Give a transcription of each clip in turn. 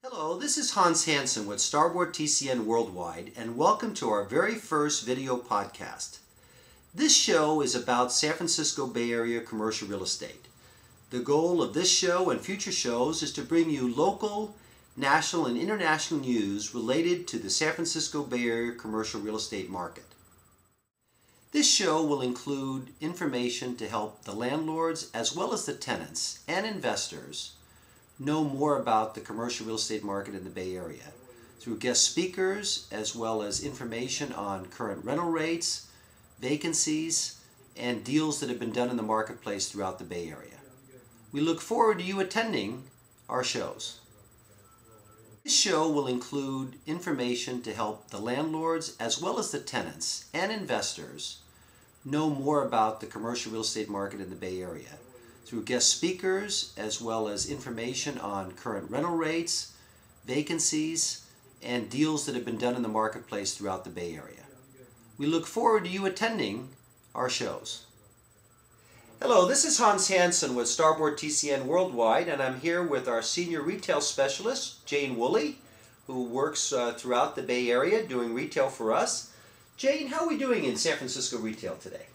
Hello, this is Hans Hansen with Starboard TCN Worldwide, and welcome to our very first video podcast. This show is about San Francisco Bay Area commercial real estate. The goal of this show and future shows is to bring you local, national, and international news related to the San Francisco Bay Area commercial real estate market. This show will include information to help the landlords as well as the tenants and investors know more about the commercial real estate market in the Bay Area through guest speakers as well as information on current rental rates, vacancies, and deals that have been done in the marketplace throughout the Bay Area. We look forward to you attending our shows. This show will include information to help the landlords as well as the tenants and investors know more about the commercial real estate market in the Bay Area through guest speakers as well as information on current rental rates, vacancies, and deals that have been done in the marketplace throughout the Bay Area. We look forward to you attending our shows. Hello, this is Hans Hansen with Starboard TCN Worldwide, and I'm here with our senior retail specialist, Jane Woolley, who works throughout the Bay Area doing retail for us. Jane, how are we doing in San Francisco retail today?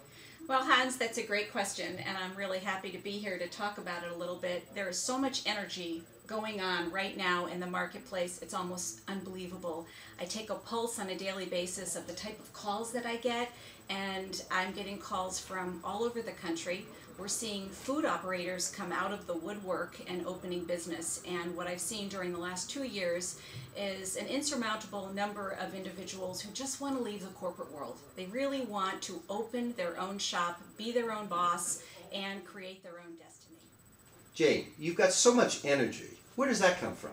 Well, Hans, that's a great question, and I'm really happy to be here to talk about it a little bit. There is so much energy going on right now in the marketplace. It's almost unbelievable. I take a pulse on a daily basis of the type of calls that I get, and I'm getting calls from all over the country. We're seeing food operators come out of the woodwork and opening business, and what I've seen during the last 2 years is an insurmountable number of individuals who just want to leave the corporate world. They really want to open their own shop, be their own boss, and create their own destiny. Jane, you've got so much energy. Where does that come from?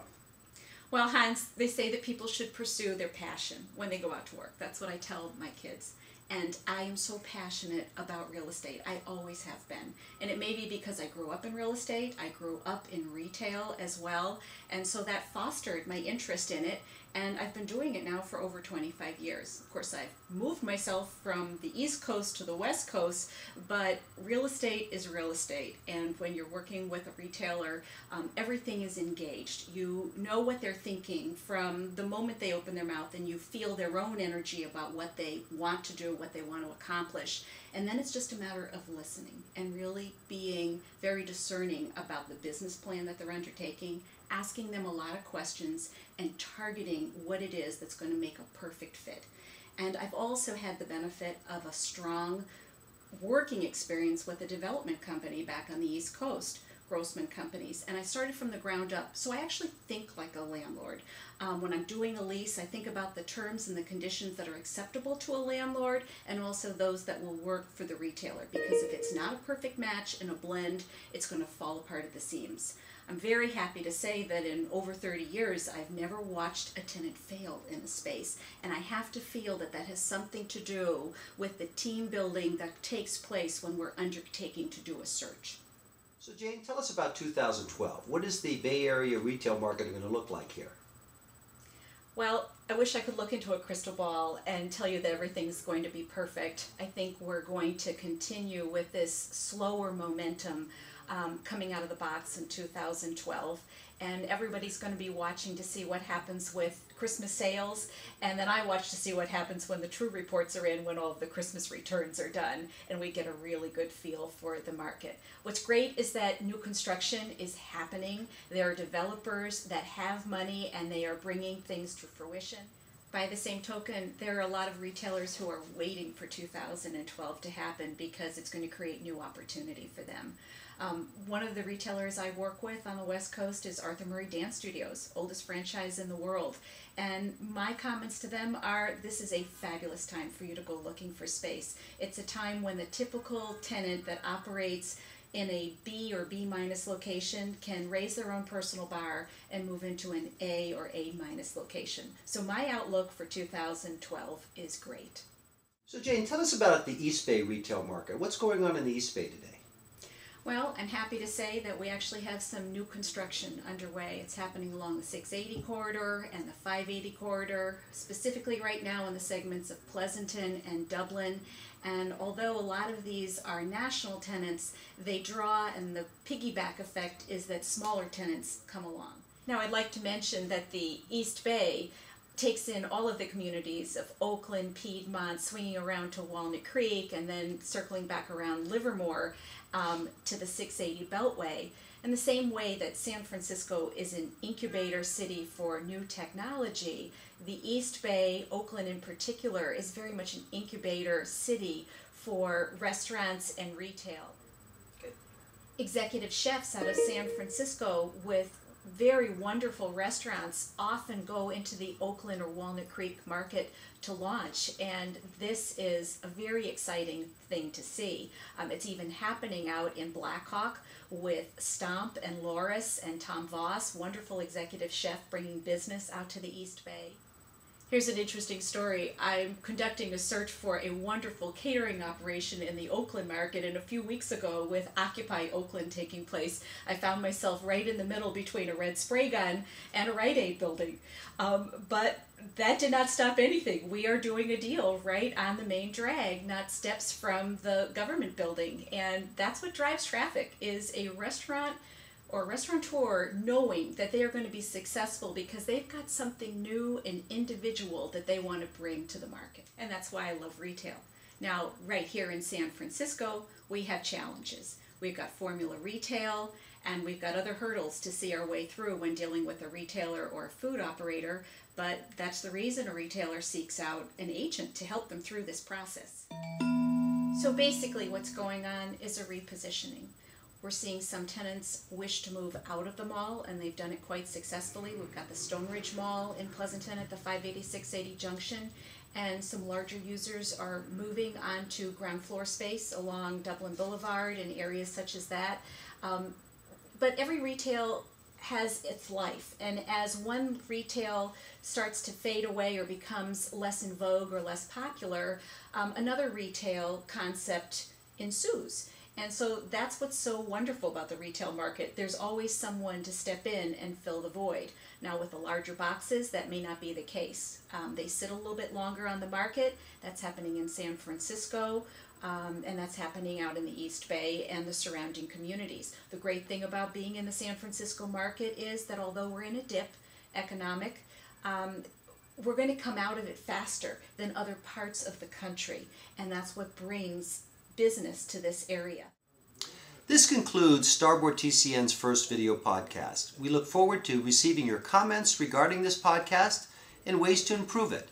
Well, Hans, they say that people should pursue their passion when they go out to work. That's what I tell my kids. And I am so passionate about real estate. I always have been. And it may be because I grew up in real estate. I grew up in retail as well. And so that fostered my interest in it. And I've been doing it now for over 25 years. Of course, I've moved myself from the East Coast to the West Coast, but real estate is real estate. And when you're working with a retailer, everything is engaged. You know what they're thinking from the moment they open their mouth, and you feel their own energy about what they want to do, what they want to accomplish. And then it's just a matter of listening and really being very discerning about the business plan that they're undertaking, asking them a lot of questions, and targeting what it is that's going to make a perfect fit. And I've also had the benefit of a strong working experience with a development company back on the East Coast, Grossman Companies, and I started from the ground up. So I actually think like a landlord. When I'm doing a lease, I think about the terms and the conditions that are acceptable to a landlord, and also those that will work for the retailer, because if it's not a perfect match and a blend, it's going to fall apart at the seams. I'm very happy to say that in over 30 years, I've never watched a tenant fail in a space, and I have to feel that that has something to do with the team building that takes place when we're undertaking to do a search. So Jane, tell us about 2012. What is the Bay Area retail market going to look like here? Well, I wish I could look into a crystal ball and tell you that everything's going to be perfect. I think we're going to continue with this slower momentum coming out of the box in 2012, and everybody's going to be watching to see what happens with Christmas sales, and then I watch to see what happens when the true reports are in, when all of the Christmas returns are done, and we get a really good feel for the market. What's great is that new construction is happening. There are developers that have money, and they are bringing things to fruition. By the same token, there are a lot of retailers who are waiting for 2012 to happen because it's going to create new opportunity for them. One of the retailers I work with on the West Coast is Arthur Murray Dance Studios, oldest franchise in the world. And my comments to them are, this is a fabulous time for you to go looking for space. It's a time when the typical tenant that operates in a B or B- location can raise their own personal bar and move into an A or A- location. So my outlook for 2012 is great. So Jane, tell us about the East Bay retail market. What's going on in the East Bay today? Well, I'm happy to say that we actually have some new construction underway. It's happening along the 680 corridor and the 580 corridor, specifically right now in the segments of Pleasanton and Dublin. And although a lot of these are national tenants, they draw, and the piggyback effect is that smaller tenants come along. Now I'd like to mention that the East Bay takes in all of the communities of Oakland, Piedmont, swinging around to Walnut Creek, and then circling back around Livermore to the 680 Beltway. In the same way that San Francisco is an incubator city for new technology, the East Bay, Oakland in particular, is very much an incubator city for restaurants and retail. Good. Executive chefs out of San Francisco with very wonderful restaurants often go into the Oakland or Walnut Creek market to launch, and this is a very exciting thing to see. It's even happening out in Blackhawk with Stomp and Loris and Tom Voss, wonderful executive chef bringing business out to the East Bay. Here's an interesting story. I'm conducting a search for a wonderful catering operation in the Oakland market, and a few weeks ago, with Occupy Oakland taking place, I found myself right in the middle between a red spray gun and a Rite Aid building. But that did not stop anything. We are doing a deal right on the main drag, not steps from the government building, and that's what drives traffic, is a restaurant or restaurateur knowing that they are going to be successful because they've got something new and individual that they want to bring to the market. And that's why I love retail. Now, right here in San Francisco, we have challenges. We've got formula retail, and we've got other hurdles to see our way through when dealing with a retailer or a food operator, but that's the reason a retailer seeks out an agent to help them through this process. So basically what's going on is a repositioning. We're seeing some tenants wish to move out of the mall, and they've done it quite successfully. We've got the Stone Ridge Mall in Pleasanton at the 580-680 junction, and some larger users are moving onto ground floor space along Dublin Boulevard and areas such as that. But every retail has its life, and as one retail starts to fade away or becomes less in vogue or less popular, another retail concept ensues. And so that's what's so wonderful about the retail market. There's always someone to step in and fill the void. Now with the larger boxes, that may not be the case. They sit a little bit longer on the market. That's happening in San Francisco, and that's happening out in the East Bay and the surrounding communities. The great thing about being in the San Francisco market is that although we're in a dip, economic, we're going to come out of it faster than other parts of the country, and that's what brings business to this area. This concludes Starboard TCN's first video podcast. We look forward to receiving your comments regarding this podcast and ways to improve it.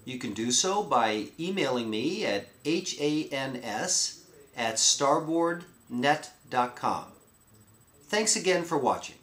You can do so by emailing me at hans@starboardnet.com. Thanks again for watching.